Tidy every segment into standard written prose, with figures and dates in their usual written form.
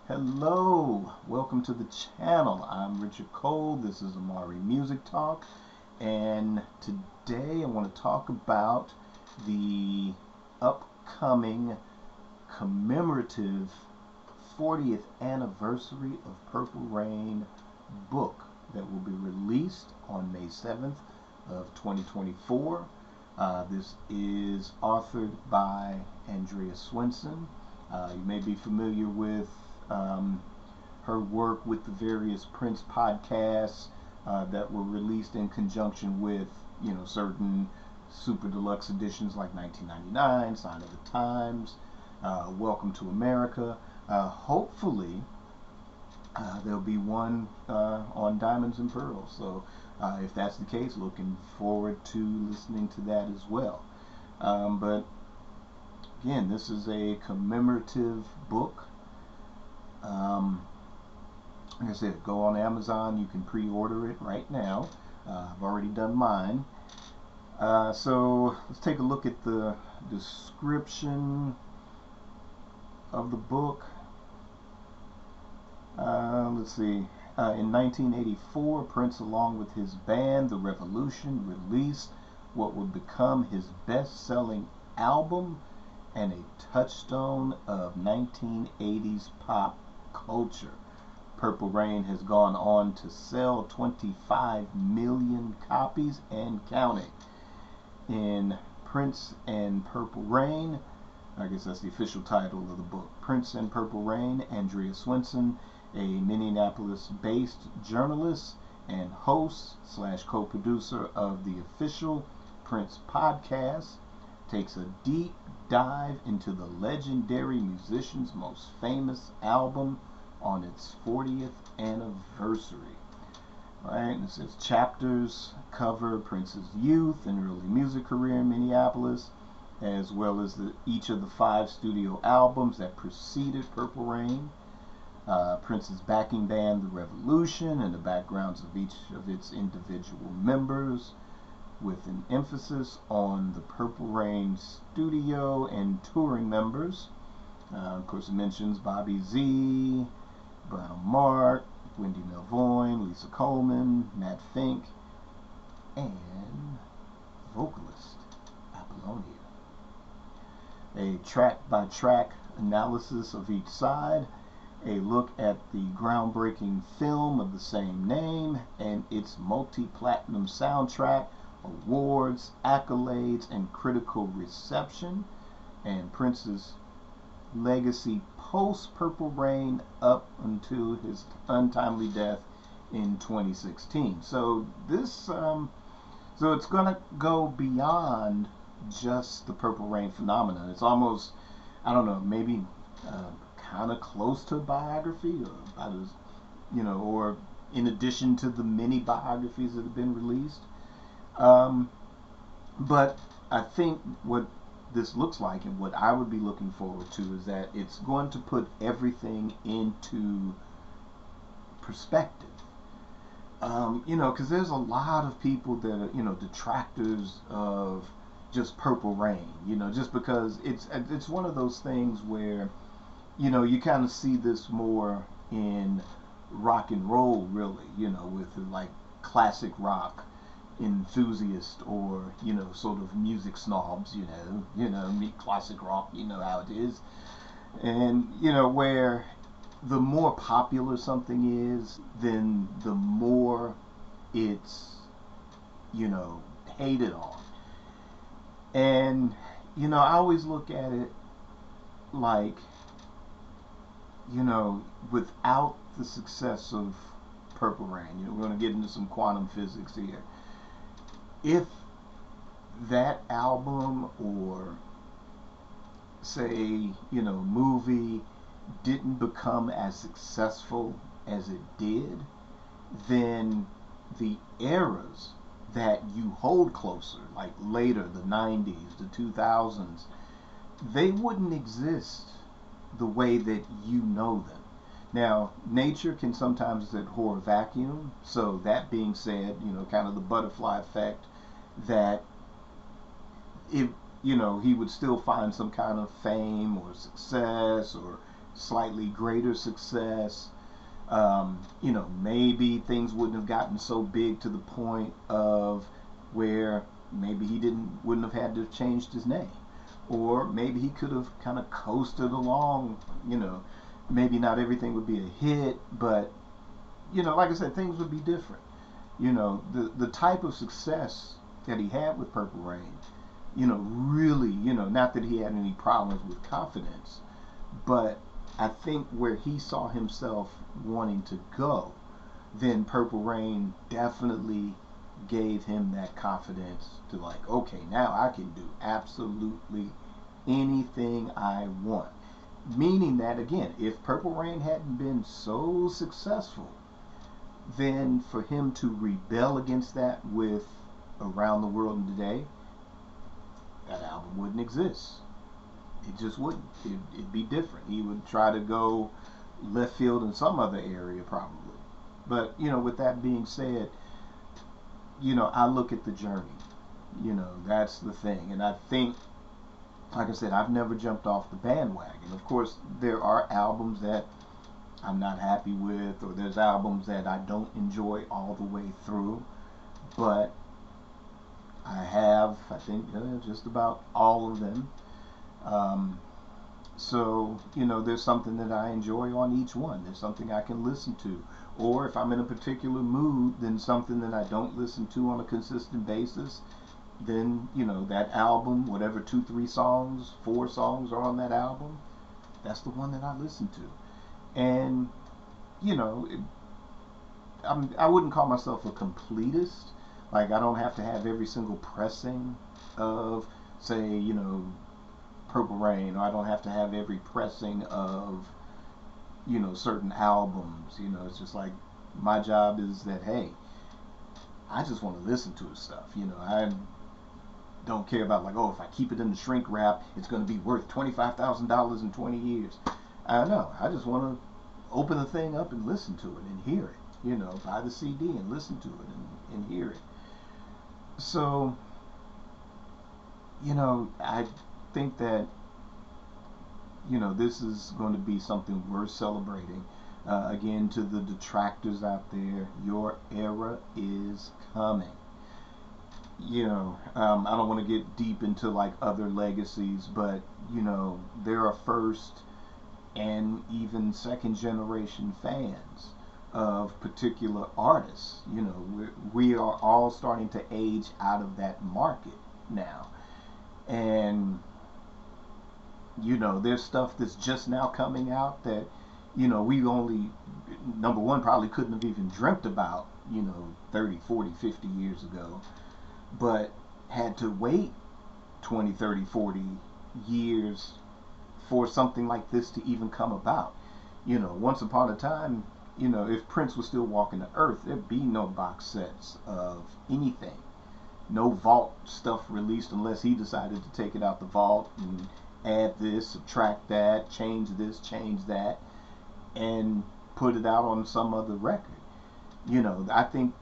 Hello, welcome to the channel. I'm Richard Cole. This is Amari Music Talk, and today I want to talk about the upcoming commemorative 40th anniversary of Purple Rain book that will be released on May 7th of 2024. This is authored by Andrea Swenson. You may be familiar with her work with the various Prince podcasts that were released in conjunction with, certain super deluxe editions like 1999, Sign of the Times, Welcome to America. Hopefully, there'll be one on Diamonds and Pearls. So, if that's the case, looking forward to listening to that as well. But again, this is a commemorative book. Like I said, go on Amazon. You can pre-order it right now. I've already done mine. So let's take a look at the description of the book. Let's see. In 1984, Prince, along with his band, The Revolution, released what would become his best-selling album and a touchstone of 1980s pop culture. Purple Rain has gone on to sell 25 million copies and counting. In Prince and Purple Rain, I guess that's the official title of the book, Prince and Purple Rain, Andrea Swenson, a Minneapolis-based journalist and host / co-producer of the official Prince podcast, takes a deep dive into the legendary musician's most famous album on its 40th anniversary. Right, and it says chapters cover Prince's youth and early music career in Minneapolis, as well as each of the 5 studio albums that preceded Purple Rain, Prince's backing band, The Revolution, and the backgrounds of each of its individual members, with an emphasis on the Purple Rain studio and touring members. Of course, it mentions Bobby Z, Brown Mark, Wendy Melvoin, Lisa Coleman, Matt Fink, and vocalist Apollonia. A track-by-track analysis of each side, a look at the groundbreaking film of the same name and its multi-platinum soundtrack, awards, accolades, and critical reception, and Prince's legacy post-Purple Rain up until his untimely death in 2016. So this, so it's gonna go beyond just the Purple Rain phenomenon. It's almost, I don't know, maybe kind of close to a biography, or about as, or in addition to the many biographies that have been released. But I think what this looks like and what I would be looking forward to is that it's going to put everything into perspective. Because there's a lot of people that are, detractors of just Purple Rain, just because it's one of those things where, you kind of see this more in rock and roll, really, with like classic rock enthusiast, or sort of music snobs, me classic rock, how it is. And where the more popular something is, then the more it's hated on. And I always look at it like, without the success of Purple Rain, we're going to get into some quantum physics here. If that album, or say, movie, didn't become as successful as it did, then the eras that you hold closer, like later, the 90s, the 2000s, they wouldn't exist the way that you know them. Now, nature can sometimes abhor a vacuum, so that being said, kind of the butterfly effect, that if he would still find some kind of fame or success, or slightly greater success. Maybe things wouldn't have gotten so big to the point of where maybe he wouldn't have had to have changed his name, or maybe he could have kind of coasted along. Maybe not everything would be a hit, but like I said, things would be different. The type of success that he had with Purple Rain, really, not that he had any problems with confidence, but I think where he saw himself wanting to go, then Purple Rain definitely gave him that confidence to, like, okay, now I can do absolutely anything I want. Meaning that, again, if Purple Rain hadn't been so successful, then for him to rebel against that with Around the World in Today, that album wouldn't exist. It just wouldn't. It'd be different. He would try to go left field in some other area probably. But, with that being said, I look at the journey. That's the thing. And I think, like I said, I've never jumped off the bandwagon. Of course, there are albums that I'm not happy with, or there's albums that I don't enjoy all the way through. But I have, I think, just about all of them. So, there's something that I enjoy on each one. There's something I can listen to. Or if I'm in a particular mood, then something that I don't listen to on a consistent basis, then, that album, whatever 2, 3 songs, 4 songs are on that album, that's the one that I listen to. And, I wouldn't call myself a completist. Like, I don't have to have every single pressing of, say, Purple Rain, or I don't have to have every pressing of, certain albums. It's just like, my job is that, hey, I just want to listen to his stuff. I don't care about, like, oh, if I keep it in the shrink wrap, it's going to be worth $25,000 in 20 years. I don't know. I just want to open the thing up and listen to it and hear it. Buy the CD and listen to it and hear it. So, I think that, this is going to be something worth celebrating. Again, to the detractors out there, your era is coming. I don't want to get deep into, like, other legacies, but, there are first and even second generation fans of particular artists. We are all starting to age out of that market now. And there's stuff that's just now coming out that we only, number one, probably couldn't have even dreamt about 30, 40, 50 years ago, but had to wait 20, 30, 40 years for something like this to even come about. Once upon a time, if Prince was still walking the earth, there'd be no box sets of anything, no vault stuff released unless he decided to take it out the vault and add this, subtract that, change this, change that, and put it out on some other record. I think,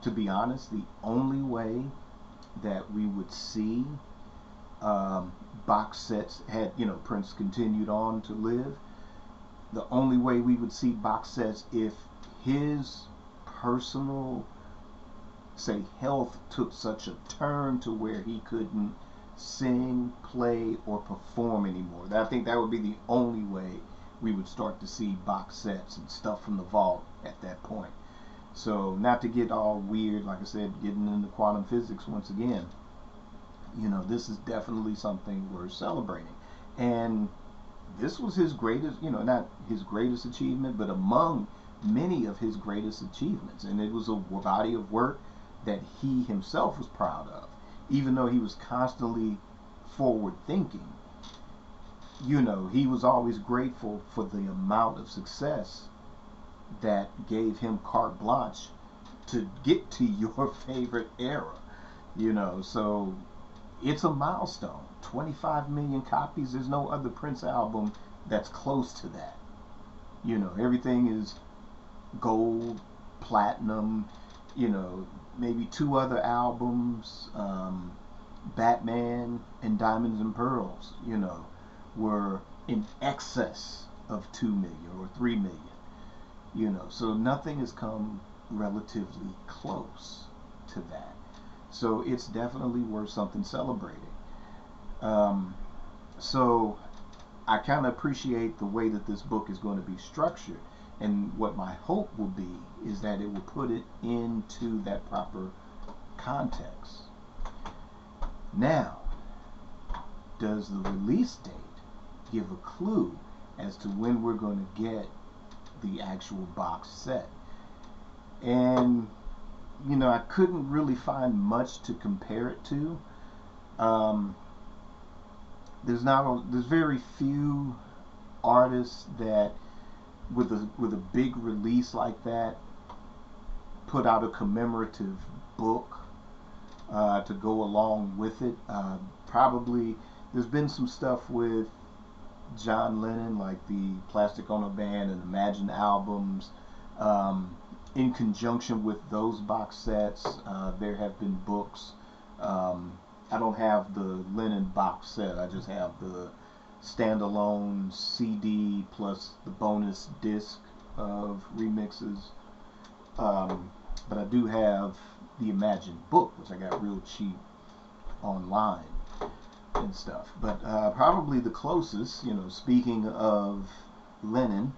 to be honest, the only way that we would see box sets, had Prince continued on to live, the only way we would see box sets if his personal, say, health took such a turn to where he couldn't sing, play, or perform anymore. I think that would be the only way we would start to see box sets and stuff from the vault at that point. So, not to get all weird, like I said, getting into quantum physics once again, this is definitely something worth celebrating. And this was his greatest, not his greatest achievement, but among many of his greatest achievements. And it was a body of work that he himself was proud of. Even though he was constantly forward thinking, he was always grateful for the amount of success that gave him carte blanche to get to your favorite era. So it's a milestone. 25 million copies. There's no other Prince album that's close to that. Everything is gold, platinum, maybe 2 other albums, Batman and Diamonds and Pearls, were in excess of 2 million or 3 million. You know, so nothing has come relatively close to that. So it's definitely worth something celebrating. Um, so I kind of appreciate the way that this book is going to be structured. And what my hope will be is that it will put it into that proper context. Now, does the release date give a clue as to when we're going to get the actual box set? And you know, I couldn't really find much to compare it to. Um, there's very few artists that with a big release like that put out a commemorative book to go along with it. Probably there's been some stuff with John Lennon, like the Plastic Ono Band and Imagine albums. In conjunction with those box sets, there have been books. I don't have the Lennon box set. I just have the standalone CD plus the bonus disc of remixes. But I do have the Imagine book, which I got real cheap online and stuff. But probably the closest, you know, speaking of Lennon,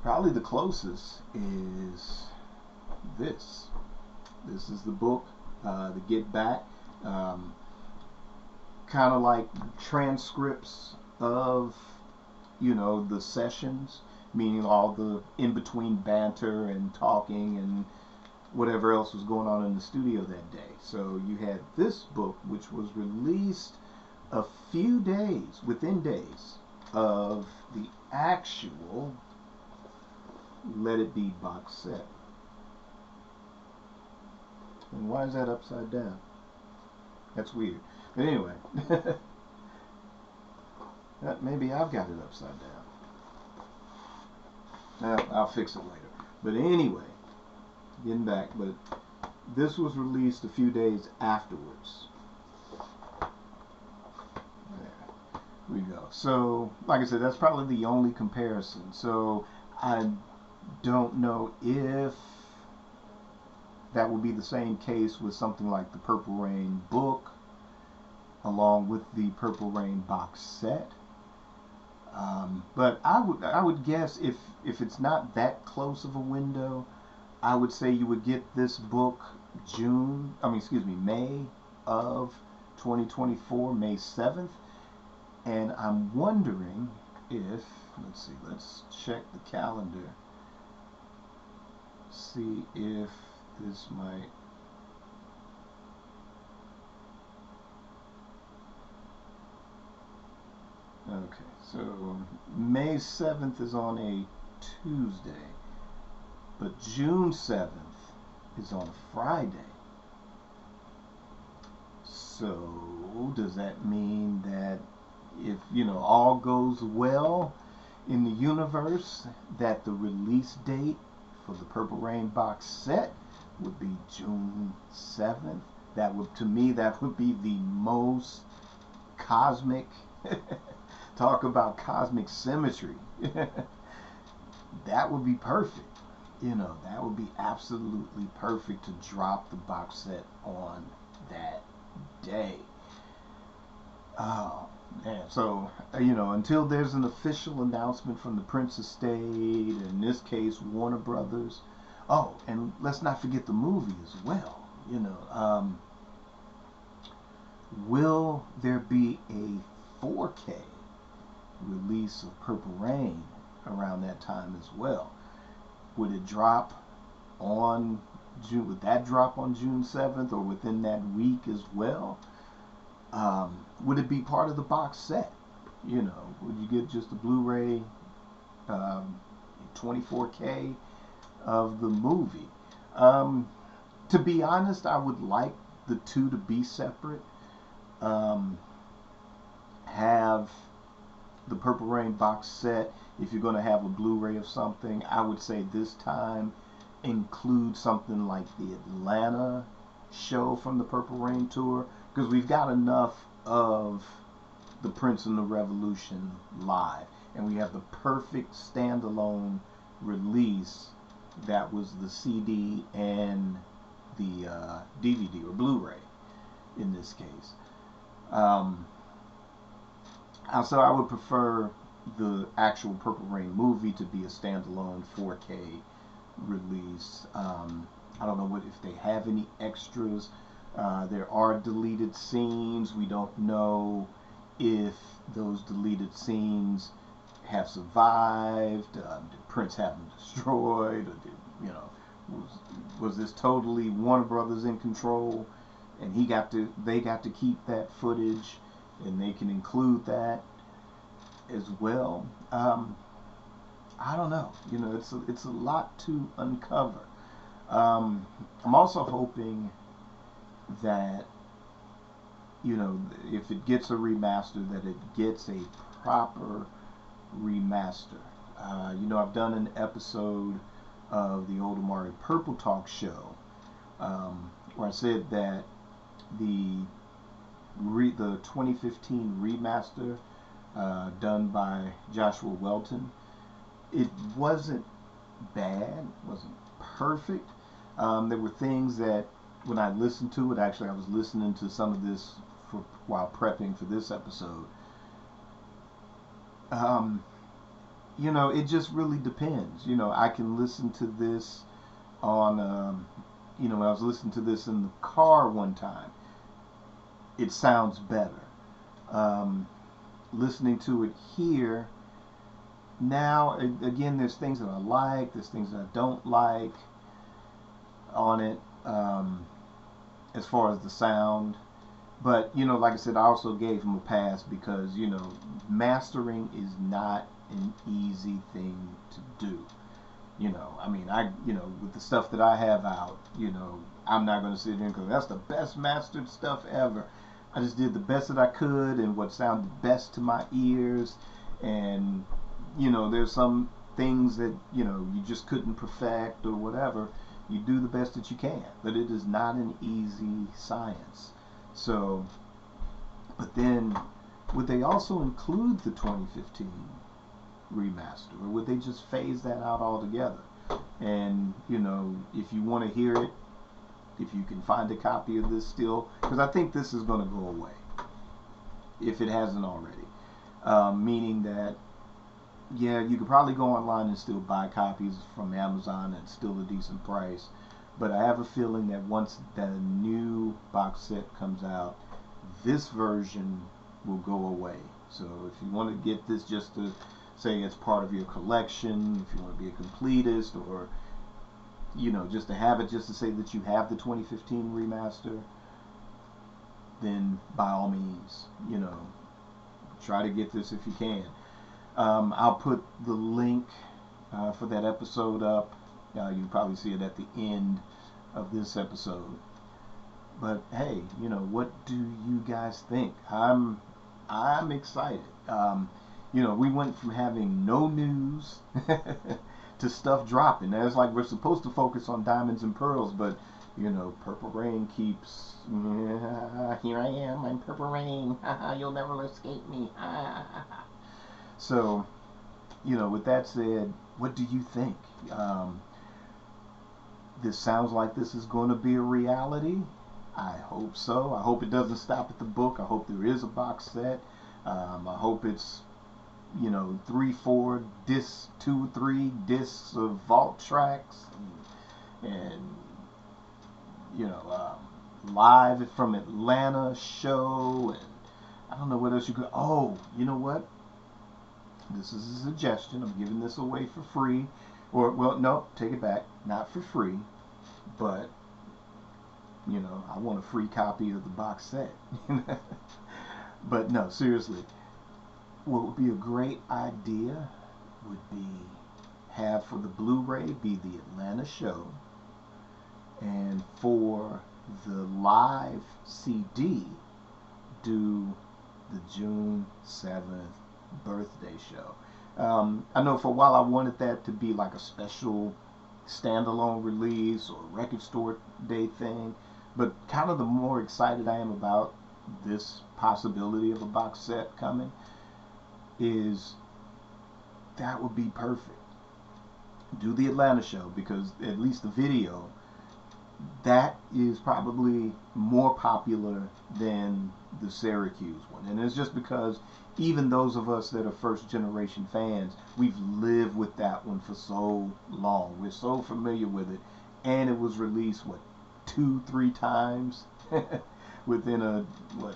probably the closest is this. This is the book, the Get Back. Kind of like transcripts of, you know, the sessions, meaning all the in-between banter and talking and whatever else was going on in the studio that day. So you had this book, which was released a few days, within days of the actual Let It Be box set. And why is that upside down? That's weird. But anyway, maybe I've got it upside down. I'll fix it later. But anyway, getting back, but this was released a few days afterwards. There we go. So, like I said, that's probably the only comparison. So, I don't know if that would be the same case with something like the Purple Rain book along with the Purple Rain box set. But I would guess if it's not that close of a window, I would say you would get this book May of 2024, May 7th. And I'm wondering if, let's check the calendar. See if this might. Okay, so May 7th is on a Tuesday, but June 7th is on a Friday. So does that mean that if, you know, all goes well in the universe, that the release date for the Purple Rain box set would be June 7th? That would, to me, that would be the most cosmic talk about cosmic symmetry. That would be perfect. You know, that would be absolutely perfect to drop the box set on that day. Oh man, so you know, until there's an official announcement from the Prince Estate, in this case Warner Brothers. Oh, and let's not forget the movie as well. You know, will there be a 4K release of Purple Rain around that time as well? Would it drop on June? Would that drop on June 7th or within that week as well? Would it be part of the box set? You know, would you get just a Blu-ray 24K of the movie? To be honest, I would like the two to be separate. Have the Purple Rain box set, if you're going to have a Blu-ray of something, I would say this time include something like the Atlanta show from the Purple Rain tour, because we've got enough of the Prince and the Revolution live. and we have the perfect standalone release that was the CD and the DVD or Blu-ray in this case. So I would prefer the actual Purple Rain movie to be a standalone 4K release. I don't know what if they have any extras. There are deleted scenes. We don't know if those deleted scenes have survived. Did Prince have them destroyed? Or did, you know, was this totally Warner Brothers in control, and they got to keep that footage, and they can include that as well. I don't know. You know, it's a lot to uncover. I'm also hoping that, you know, if it gets a remaster, that it gets a proper remaster. You know, I've done an episode of the old Amari Purple Talk show where I said that the 2015 remaster done by Joshua Welton, it wasn't bad, wasn't perfect. There were things that when I listened to it, actually I was listening to some of this while prepping for this episode. You know, it just really depends. You know, I can listen to this on, you know, when I was listening to this in the car one time, it sounds better. Listening to it here, now, again, there's things that I like, there's things that I don't like on it, as far as the sound. But, you know, like I said, I also gave him a pass because, you know, mastering is not an easy thing to do. You know, I mean, you know, with the stuff that I have out, you know, I'm not going to sit here and go, that's the best mastered stuff ever. I just did the best that I could and what sounded best to my ears. And, you know, there's some things that, you know, you just couldn't perfect or whatever. You do the best that you can. But it is not an easy science. So, but then, would they also include the 2015 remaster, or would they just phase that out altogether? And, you know, if you want to hear it, if you can find a copy of this still, because I think this is going to go away if it hasn't already, meaning that, yeah, you could probably go online and still buy copies from Amazon at still a decent price, but I have a feeling that once the new box set comes out, this version will go away. So if you want to get this just to say it's part of your collection, if you want to be a completist, or, you know, just to have it just to say that you have the 2015 remaster, then by all means, you know, try to get this if you can. I'll put the link for that episode up. You'll probably see it at the end of this episode. But hey, you know, what do you guys think? I'm excited. You know, we went from having no news to stuff dropping. Now, it's like we're supposed to focus on Diamonds and Pearls, but, you know, Purple Rain keeps, here I am, I'm Purple Rain, you'll never escape me. So, you know, with that said, what do you think? This sounds like this is going to be a reality. I hope so. I hope it doesn't stop at the book. I hope there is a box set. I hope it's, you know, 3, 4 discs, 2, 3 discs of vault tracks, and you know, live from Atlanta show, and I don't know what else you could. Oh, you know what? This is a suggestion. I'm giving this away for free, or well, no, take it back. Not for free, but you know, I want a free copy of the box set. But no, seriously. What would be a great idea would be have for the Blu-ray be the Atlanta show, and for the live CD do the June 7th birthday show. I know for a while I wanted that to be like a special standalone release or record store day thing, but kind of the more excited I am about this possibility of a box set coming is that would be perfect. Do the Atlanta show, because at least the video, that is probably more popular than the Syracuse one. And it's just because even those of us that are first generation fans, we've lived with that one for so long. We're so familiar with it. And it was released, what, 2-3 times within a, what,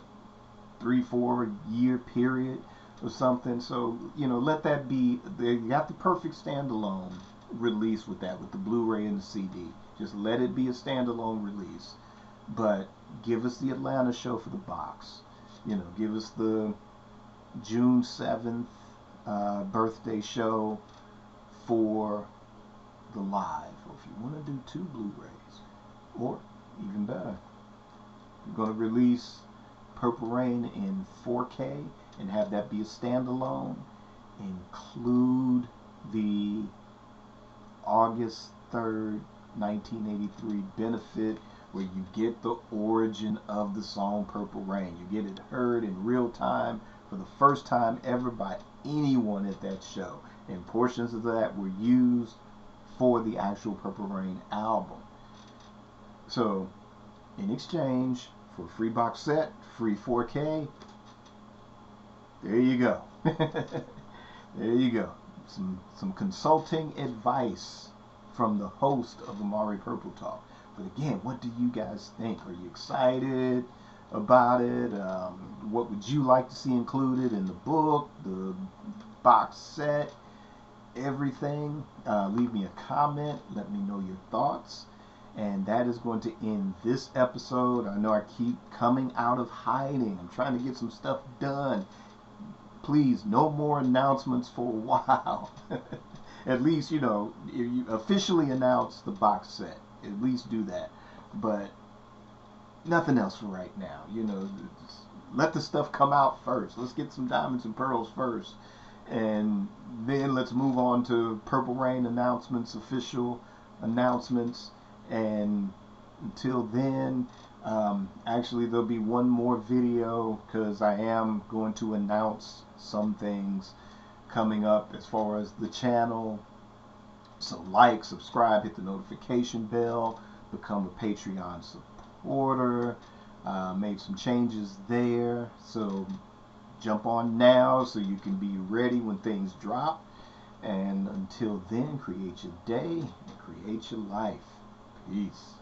3-4 year period or something. So, you know, let that be, you got the perfect standalone release with that, with the Blu-ray and the CD. Just let it be a standalone release. But give us the Atlanta show for the box. You know, give us the June 7th birthday show for the live. Or if you want to do 2 Blu-rays, or even better, you're going to release Purple Rain in 4K and have that be a standalone. Include the August 3rd, 1983 benefit, where you get the origin of the song Purple Rain. You get it heard in real time for the first time ever by anyone at that show. And portions of that were used for the actual Purple Rain album. So, in exchange for a free box set, free 4K, there you go. There you go. Some consulting advice from the host of Amari Purple Talk. But again, what do you guys think? Are you excited about it? What would you like to see included in the book, the box set, everything? Leave me a comment. Let me know your thoughts. And that is going to end this episode. I know I keep coming out of hiding. I'm trying to get some stuff done. Please, no more announcements for a while. At least, you know, if you officially announce the box set, at least do that. But nothing else for right now. You know, let the stuff come out first. Let's get some diamonds and pearls first. And then let's move on to Purple Rain announcements, official announcements. And until then, actually there'll be one more video, because I am going to announce some things coming up as far as the channel. So like, subscribe, hit the notification bell, become a Patreon supporter. Made some changes there, so jump on now so you can be ready when things drop. And until then, create your day and create your life. Peace.